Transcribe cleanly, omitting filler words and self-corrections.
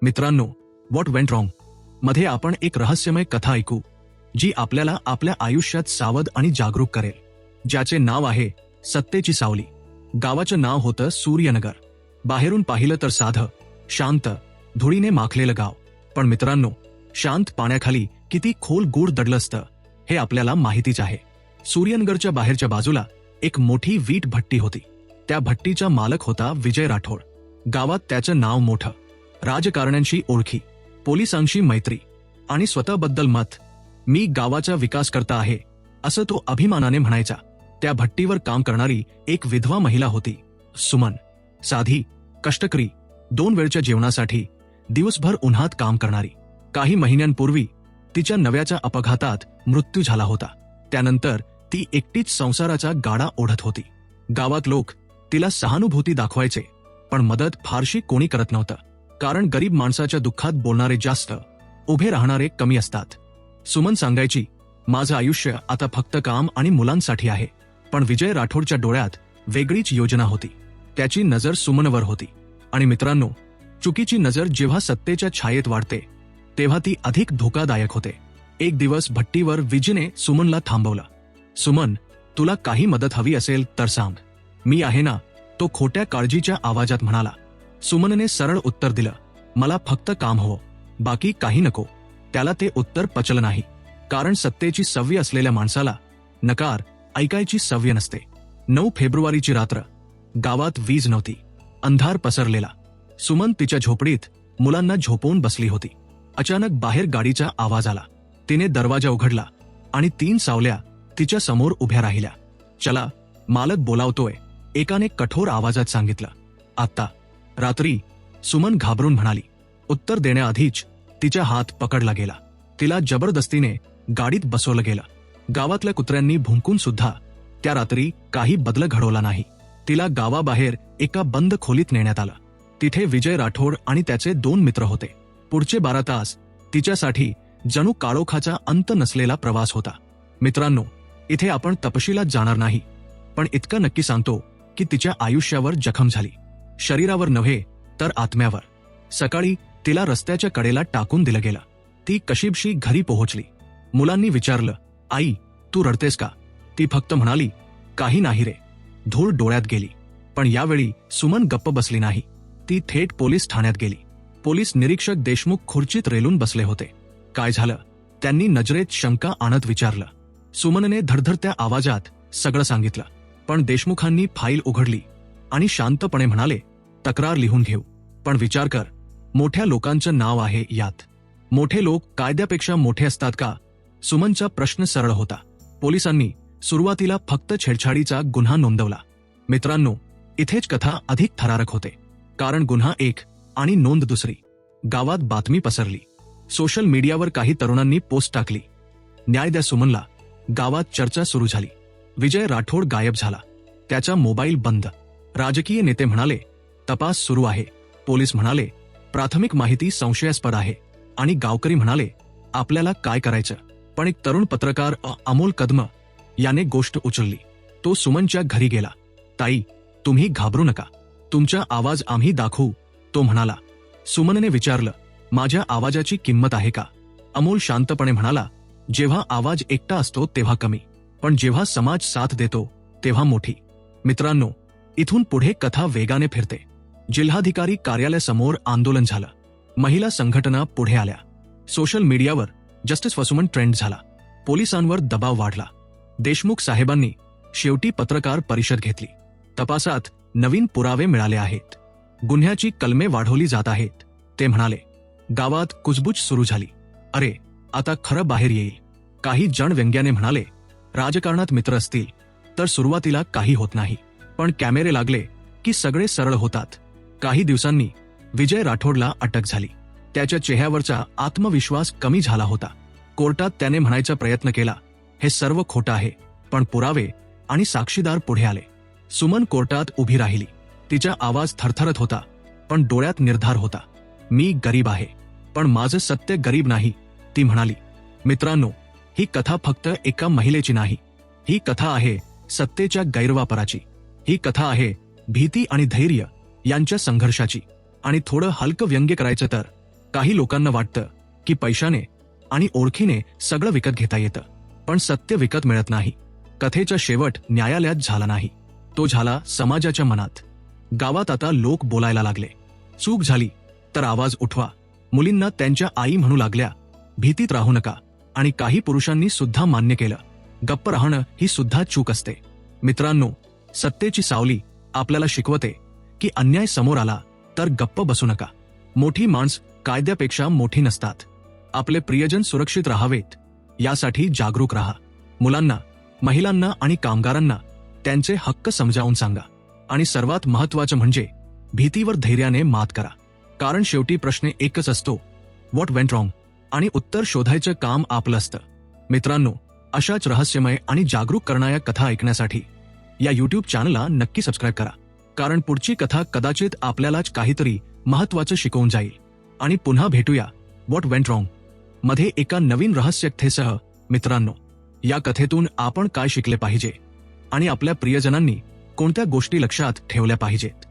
मित्रांनो, what went wrong मध्ये आपण एक रहस्यमय कथा ऐकू जी आपल्याला आपल्या आयुष्यात सावध आणि जागरूक करेल, ज्याचे नाव आहे सत्तेची सावली. गावाचं नाव होतं सूर्यनगर. बाहेरून पाहिलं तर साधं, शांत, धुळीने माखलेलं गाव. पण मित्रांनो, शांत पाण्याखाली किती खोल गूढ दडलं असतं हे आपल्याला माहितीच आहे. सूर्यनगरच्या बाहेरच्या बाजूला एक मोठी वीट भट्टी होती. त्या भट्टीचा मालक होता विजय राठोड. गावात त्याचं नाव मोठं. राजकारण्यांशी ओळखी, पोलिसांशी मैत्री आणि स्वतःबद्दल मत. मी गावाचा विकास करता आहे असं तो अभिमानाने म्हणायचा. त्या भट्टीवर काम करणारी एक विधवा महिला होती, सुमन. साधी, कष्टकरी, 2 वेळच्या जेवणासाठी दिवसभर उन्हात काम करणारी. काही महिन्यांपूर्वी तिच्या नव्याच्या अपघातात मृत्यू झाला होता. त्यानंतर ती एकटीच संसाराचा गाडा ओढत होती. गावात लोक तिला सहानुभूती दाखवायचे, पण मदत फारशी कोणी करत नव्हतं. कारण गरीब माणसाच्या दुःखात बोलणारे जास्त, उभे राहणारे कमी असतात. सुमन सांगायची, माझं आयुष्य आता फक्त काम आणि मुलांसाठी आहे. पण विजय राठोडच्या डोळ्यात वेगळीच योजना होती. त्याची नजर सुमनवर होती. आणि मित्रांनो, चुकीची नजर जेव्हा सत्तेच्या छायेत वाढते तेव्हा ती अधिक धोकादायक होते. एक दिवस भट्टीवर विजयने सुमनला थांबवलं. सुमन, तुला काही मदत हवी असेल तर सांग, मी आहे ना, तो खोट्या काळजीच्या आवाजात म्हणाला. सुमनने सरळ उत्तर दिलं, मला फक्त काम हवं, बाकी काही नको. त्याला ते उत्तर पचलं नाही. कारण सत्तेची सवय असलेल्या माणसाला नकार ऐकायची सवय नसते. 9 फेब्रुवारीची रात्र. गावात वीज नव्हती. अंधार पसरलेला. सुमन तिच्या झोपडीत मुलांना झोपवून बसली होती. अचानक बाहेर गाडीचा आवाज आला. तिने दरवाजा उघडला आणि 3 सावल्या तिच्या समोर उभ्या राहिल्या. चला, मालक बोलावतोय, एकाने कठोर आवाजात सांगितलं. आत्ता. रात्री, सुमन घाबरून म्हणाली. उत्तर देण्याआधीच तिचा हात पकडला गेला. तिला जबरदस्तीने गाडीत बसवलं गेलं. गावातल्या कुत्र्यांनी भुंकून सुद्धा त्या रात्री काही बदल घडवला नाही. तिला गावाबाहेर एका बंद खोलीत नेण्यात आलं. तिथे विजय राठोड आणि त्याचे 2 मित्र होते. पुढचे 12 तास तिच्यासाठी जणू काळोखाचा अंत नसलेला प्रवास होता. मित्रांनो, इथे आपण तपशिलात जाणार नाही, पण इतकं नक्की सांगतो की तिच्या आयुष्यावर जखम झाली. शरीरावर नव्हे तर आत्म्यावर. सकाळी तिला रस्त्याच्या कडेला टाकून दिलं गेलं. ती कशीबशी घरी पोहोचली. मुलांनी विचारलं, आई, तू रडतेस का? ती फक्त म्हणाली, काही नाही रे. धूळ डोळ्यात गेली. पण यावेळी सुमन गप्प बसली नाही. ती थेट पोलीस ठाण्यात गेली. पोलीस निरीक्षक देशमुख खुर्चीत रेलून बसले होते. काय झालं? त्यांनी नजरेत शंका आणत विचारलं. सुमनने धडधडत्या आवाजात सगळं सांगितलं. पण देशमुखांनी फाईल उघडली आणि शांतपणे म्हणाले, तक्रार लिहून घेऊ. पण विचार कर, मोठ्या लोकांचं नाव आहे यात. मोठे लोक कायद्यापेक्षा मोठे असतात का? सुमनचा प्रश्न सरळ होता. पोलिसांनी सुरुवातीला फक्त छेडछाडीचा गुन्हा नोंदवला. मित्रांनो, इथेच कथा अधिक थरारक होते. कारण गुन्हा एक आणि नोंद दुसरी. गावात बातमी पसरली. सोशल मीडियावर काही तरुणांनी पोस्ट टाकली, न्याय द्या सुमनला. गावात चर्चा सुरू झाली. विजय राठोड गायब झाला. त्याचा मोबाईल बंद. राजकीय नेते म्हणाले, तपास सुरू आहे. पोलीस म्हणाले, प्राथमिक माहिती संशयास्पद आहे. आणि गावकरी म्हणाले, आपल्याला काय करायचं? पण एक तरुण पत्रकार अमोल कदम याने गोष्ट उचलली. तो सुमनच्या घरी गेला. ताई, तुम्ही घाबरू नका, तुमचा आवाज आम्ही दाखवू, तो म्हणाला. सुमनने विचारलं, माझ्या आवाजाची किंमत आहे का? अमोल शांतपणे म्हणाला, जेव्हा आवाज एकटा असतो तेव्हा कमी, पण जेव्हा समाज साथ देतो तेव्हा मोठी. मित्रांनो, इथून पुढे कथा वेगाने फिरते. जिल्हाधिकारी कार्यालयासमोर आंदोलन झालं. महिला संघटना पुढे आल्या. सोशल मीडियावर जस्टिस फॉर सुमन ट्रेंड झाला. पोलिसांवर दबाव वाढला. देशमुख साहेबांनी शेवटी पत्रकार परिषद घेतली. तपासात नवीन पुरावे मिळाले आहेत. गुन्ह्याची कलमे वाढवली जात आहेत, ते म्हणाले. गावात कुजबूज सुरू झाली. अरे, आता खरं बाहेर येईल. काही जण व्यंग्याने म्हणाले, राजकारणात मित्र असतील तर सुरुवातीला काही होत नाही, पण कॅमेरे लागले की सगळे सरळ होतात. काही दिवसांनी विजय राठोडला अटक झाली. त्याच्या चेहऱ्यावरचा आत्मविश्वास कमी झाला होता. कोर्टात त्याने म्हणायचा प्रयत्न केला, हे सर्व खोटं आहे. पण पुरावे आणि साक्षीदार पुढे आले. सुमन कोर्टात उभी राहिली. तिचा आवाज थरथरत होता, पण डोळ्यात निर्धार होता. मी गरीब आहे, पण माझं सत्य गरीब नाही, ती म्हणाली. मित्रांनो, ही कथा फक्त एका महिलेची नाही. ही कथा आहे सत्तेच्या गैरवापराची. ही कथा आहे भीती आणि धैर्य यांच्या संघर्षाची. आणि थोडं हलकं व्यंग्य करायचं तर काही लोकांना वाटतं की पैशाने आणि ओळखीने सगळं विकत घेता येतं, पण सत्य विकत मिळत नाही. कथेचा शेवट न्यायालयात झाला नाही, तो झाला समाजाच्या मनात. गावात आता लोक बोलायला लागले. चूक झाली तर आवाज उठवा. मुलींना त्यांच्या आई म्हणू लागल्या, भीतीत राहू नका. आणि काही पुरुषांनी सुद्धा मान्य केलं, गप्प राहणं ही सुद्धा चूक असते. मित्रांनो, सत्तेची सावली आपल्याला शिकवते की अन्याय समोर आला तर गप्प बसू नका. मोठी माणसं कायद्यापेक्षा मोठी नसतात. आपले प्रियजन सुरक्षित राहावेत यासाठी जागरूक राहा. मुलांना, महिलांना आणि कामगारांना त्यांचे हक्क समजावून सांगा. आणि सर्वात महत्त्वाचं म्हणजे भीतीवर धैर्याने मात करा. कारण शेवटी प्रश्न एकच असतो, व्हॉट वेंट रॉंग, आणि उत्तर शोधायचं काम आपलं असतं. मित्रांनो, अशाच रहस्यमय आणि जागरूक करणाऱ्या कथा ऐकण्यासाठी या यूट्यूब चॅनलला नक्की सबस्क्राईब करा. कारण पुढची कथा कदाचित आपल्यालाच काहीतरी महत्त्वाचं शिकवून जाईल. आणि पुन्हा भेटूया व्हॉट वेंट रॉंग मध्ये एका नवीन रहस्य कथेसह. मित्रांनो, या कथेतून आपण काय शिकले पाहिजे आणि आपल्या प्रियजनांनी कोणत्या गोष्टी लक्षात ठेवल्या पाहिजेत